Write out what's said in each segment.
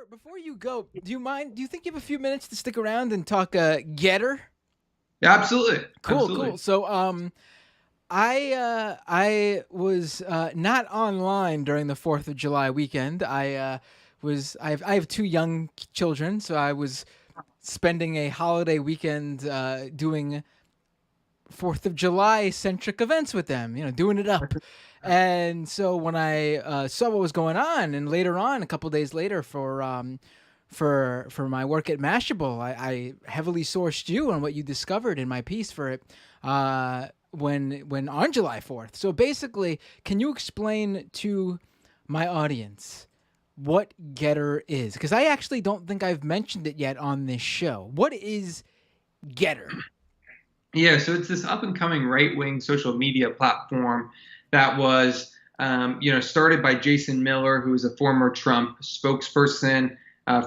Before you go, do you mind? Do you think you have a few minutes to stick around and talk Getter? Yeah, absolutely, Cool, cool. absolutely. So I was not online during the Fourth of July weekend. I have two young children, so I was spending a holiday weekend doing Fourth of July centric events with them. Doing it up. And so when I saw what was going on, and later on, a couple days later, for my work at Mashable, I heavily sourced you on what you discovered in my piece for it when on July 4th. So basically, can you explain to my audience what Getter is? Because I actually don't think I've mentioned it yet on this show. What is Getter? Yeah, so it's this up and coming right wing social media platform that was, started by Jason Miller, who is a former Trump spokesperson,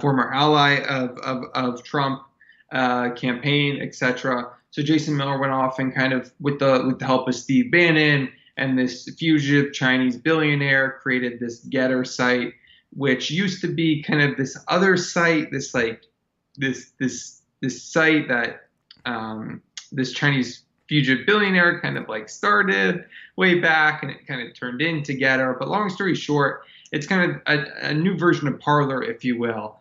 former ally of Trump campaign, etc. So Jason Miller went off and kind of with the help of Steve Bannon and this fugitive Chinese billionaire created this Getter site, which used to be kind of this other site, this site that this Chinese fugitive billionaire kind of like started way back and it kind of turned into GETTR. But long story short, it's kind of a new version of Parler, if you will,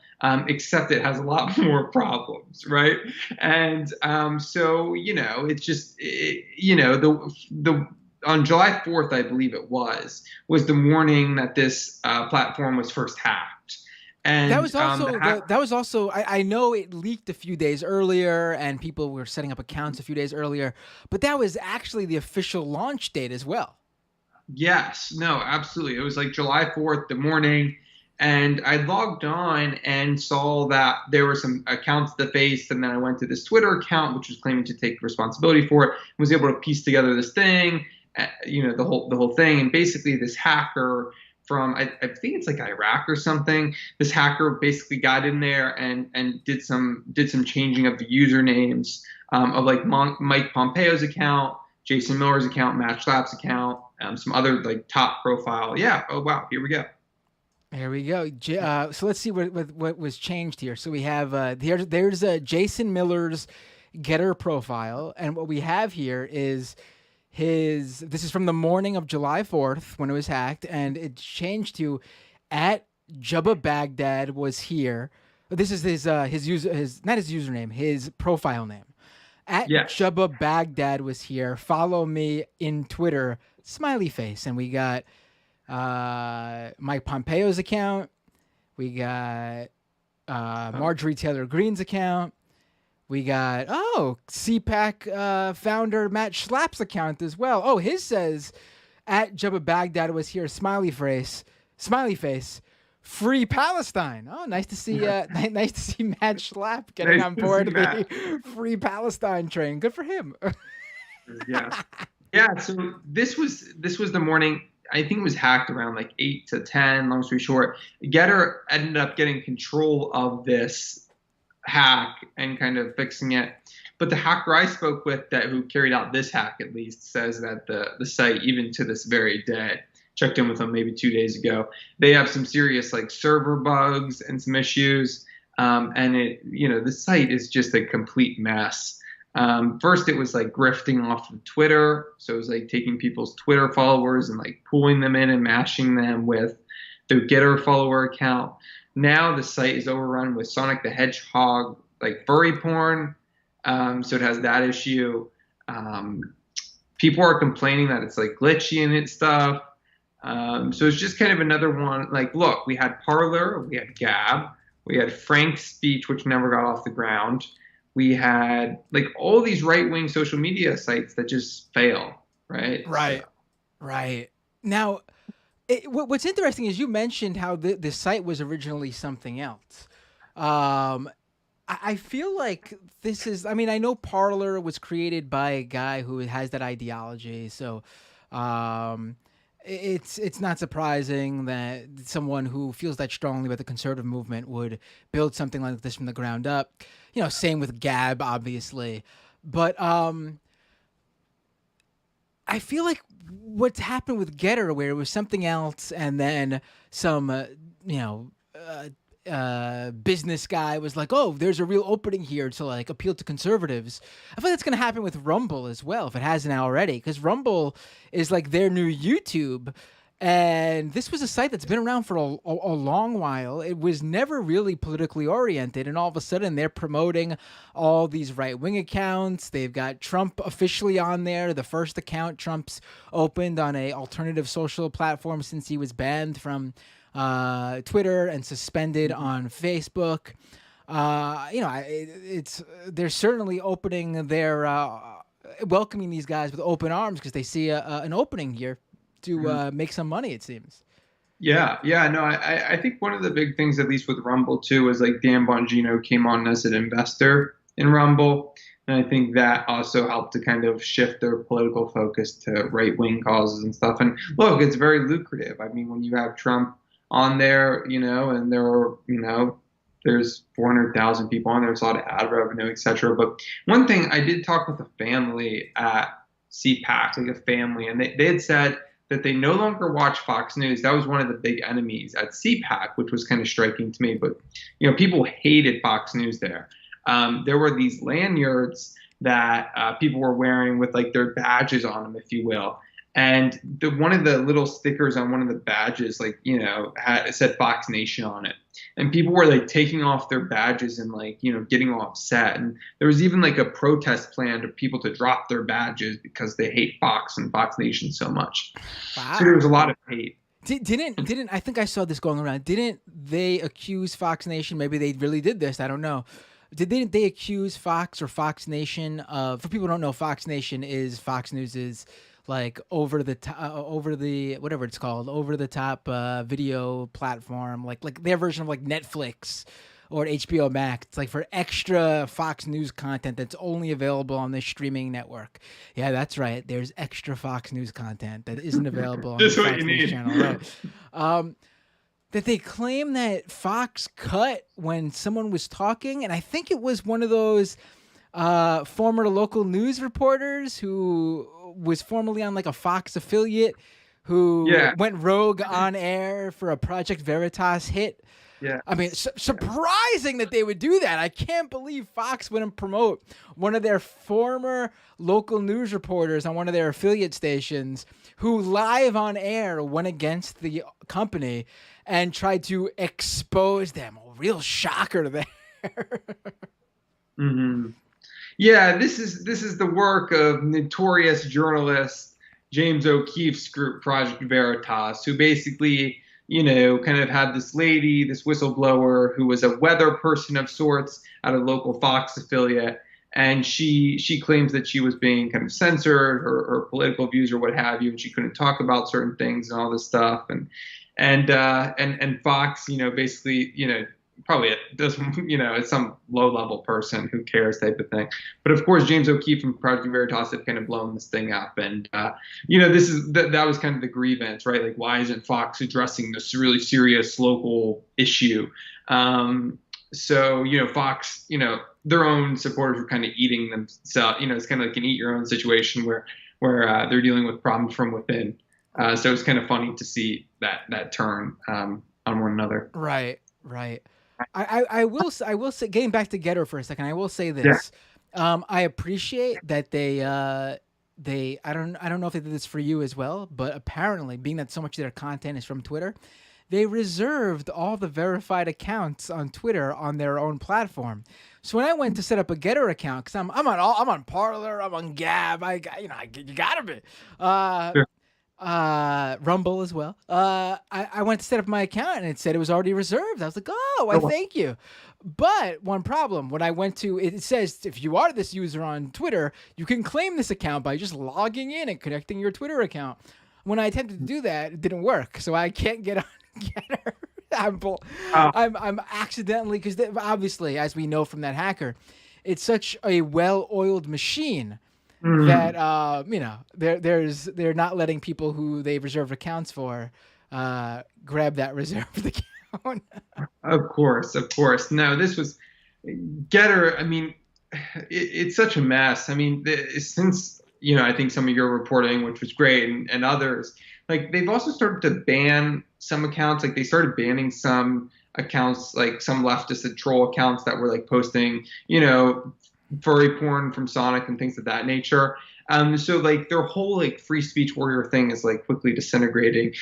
except it has a lot more problems, right? And it's just, the on July 4th, I believe it was the morning that this platform was first hacked. That And was also hack that was also I know it leaked a few days earlier and people were setting up accounts a few days earlier, but that was actually the official launch date as well. Yes, no, absolutely. It was like July 4th, the morning, and I logged on and saw that there were some accounts defaced, and then I went to this Twitter account, which was claiming to take responsibility for it, and was able to piece together this thing, the whole thing, and basically this hacker from I think it's like Iraq or something. This hacker basically got in there and did some changing of the usernames of like Mike Pompeo's account, Jason Miller's account, Matt Schlapp's account, some other like top profile. Yeah. Oh wow. Here we go. There we go. So let's see what was changed here. So we have there's Jason Miller's Getter profile, and what we have here is his. This is from the morning of July 4th when it was hacked, and it changed to at Jubba Baghdad was here. This is his user his not his username, his profile name. At Yes. Jubba Baghdad was here. Follow me in Twitter. Smiley face, and we got Mike Pompeo's account. We got Marjorie Taylor Greene's account. We got CPAC founder Matt Schlapp's account as well. Oh, his says at Jubba Baghdad was here. Smiley face. Free Palestine. Oh, nice to see. Nice to see Matt Schlapp getting Nice on to see board that. the Free Palestine train. Good for him. Yes. Yeah. So this was the morning. I think it was hacked around like 8 to 10. Long story short, Getter ended up getting control of this hack and kind of fixing it. But the hacker I spoke with that who carried out this hack at least says that the site, even to this very day, checked in with them maybe 2 days ago, they have some serious like server bugs and some issues. And the site is just a complete mess. First, it was like grifting off of Twitter. So it was like taking people's Twitter followers and like pulling them in and matching them with their GETTR follower account. Now the site is overrun with Sonic the Hedgehog, like furry porn. So it has that issue. Um, People are complaining that it's like glitchy and it stuff. So it's just kind of another one. Like, look, we had Parler, we had Gab, we had Frank's speech, which never got off the ground. We had like all these right wing social media sites that just fail, right? So Right. Right. Now, what's interesting is you mentioned how the site was originally something else. Um, I feel like this is. I mean, I know Parler was created by a guy who has that ideology, so um, it's not surprising that someone who feels that strongly about the conservative movement would build something like this from the ground up. Same with Gab, obviously, but I feel like what's happened with Getter, where it was something else, and then some, you know, uh, business guy was like, "Oh, there's a real opening here to like appeal to conservatives." I feel like that's going to happen with Rumble as well if it hasn't already, because Rumble is like their new YouTube. And this was a site that's been around for a long while. It was never really politically oriented, and all of a sudden they're promoting all these right-wing accounts. They've got Trump officially on there. The first account Trump's opened on a alternative social platform since he was banned from Twitter and suspended on Facebook. They're certainly opening their welcoming these guys with open arms because they see an opening here to make some money, it seems. Yeah, no, I think one of the big things, at least with Rumble too, is like Dan Bongino came on as an investor in Rumble, and I think that also helped to kind of shift their political focus to right-wing causes and stuff. And look, it's very lucrative. I mean, when you have Trump on there, and there are, there's 400,000 people on there, it's a lot of ad revenue, etc. But one thing, I did talk with a family at CPAC, like a family, and they had said that they no longer watch Fox News. That was one of the big enemies at CPAC, which was kind of striking to me. But, people hated Fox News there. There were these lanyards that people were wearing with like their badges on them, if you will. And one of the little stickers on one of the badges, like, it said Fox Nation on it. And people were like taking off their badges and like, getting all upset. And there was even like a protest planned of people to drop their badges because they hate Fox and Fox Nation so much. Wow. So there was a lot of hate. Didn't I think I saw this going around? Didn't they accuse Fox Nation? Maybe they really did this. I don't know. Didn't they accuse Fox or Fox Nation of? For people who don't know, Fox Nation is Fox News's like over the whatever it's called, over the top video platform, like their version of like Netflix or HBO Max. It's like for extra Fox News content that's only available on this streaming network. Yeah, that's right. There's extra Fox News content that isn't available on the Fox News channel. Right. That they claim that Fox cut when someone was talking, and I think it was one of those former local news reporters who was formerly on like a Fox affiliate who went rogue on air for a Project Veritas hit. Yeah. I mean, surprising that they would do that. I can't believe Fox wouldn't promote one of their former local news reporters on one of their affiliate stations who live on air went against the company and tried to expose them. A real shocker there. Mm-hmm. Yeah, this is the work of notorious journalist James O'Keefe's group, Project Veritas, who basically, kind of had this lady, this whistleblower who was a weather person of sorts at a local Fox affiliate, and she claims that she was being kind of censored, her political views or what have you, and she couldn't talk about certain things and all this stuff, and Fox, basically, probably it's some low-level person who cares type of thing. But of course, James O'Keefe from Project Veritas have kind of blown this thing up, and that was kind of the grievance, right? Like, why isn't Fox addressing this really serious local issue? So Fox, their own supporters were kind of eating themselves. It's kind of like an eat your own situation where they're dealing with problems from within. So it's kind of funny to see that turn on one another. Right. I will say, getting back to GETTR for a second, I will say this. Yeah. I appreciate that they I don't know if they did this for you as well, but apparently, being that so much of their content is from Twitter, they reserved all the verified accounts on Twitter on their own platform. So when I went to set up a GETTR account, because I'm on Parler, I'm on Gab, you gotta be. Sure. Rumble as well. I went to set up my account and it said it was already reserved. I was like, thank you. But one problem, when I went to, it says if you are this user on Twitter, you can claim this account by just logging in and connecting your Twitter account. When I attempted to do that, it didn't work. So I can't get on GETTR. I'm accidentally, because obviously, as we know from that hacker, it's such a well-oiled machine. Mm-hmm. That they're not letting people who they've reserved accounts for grab that reserved account. Of course. No, this was GETTR. I mean, it's such a mess. I mean, since I think some of your reporting, which was great, and others, like they've also started to ban some accounts. Like they started banning some accounts, like some leftist troll accounts that were like posting, furry porn from Sonic and things of that nature. So like their whole like free speech warrior thing is like quickly disintegrating,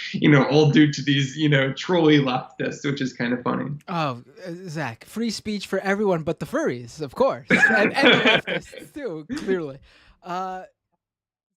all due to these, trolly leftists, which is kind of funny. Oh, Zach, free speech for everyone but the furries, of course, and the leftists too, clearly.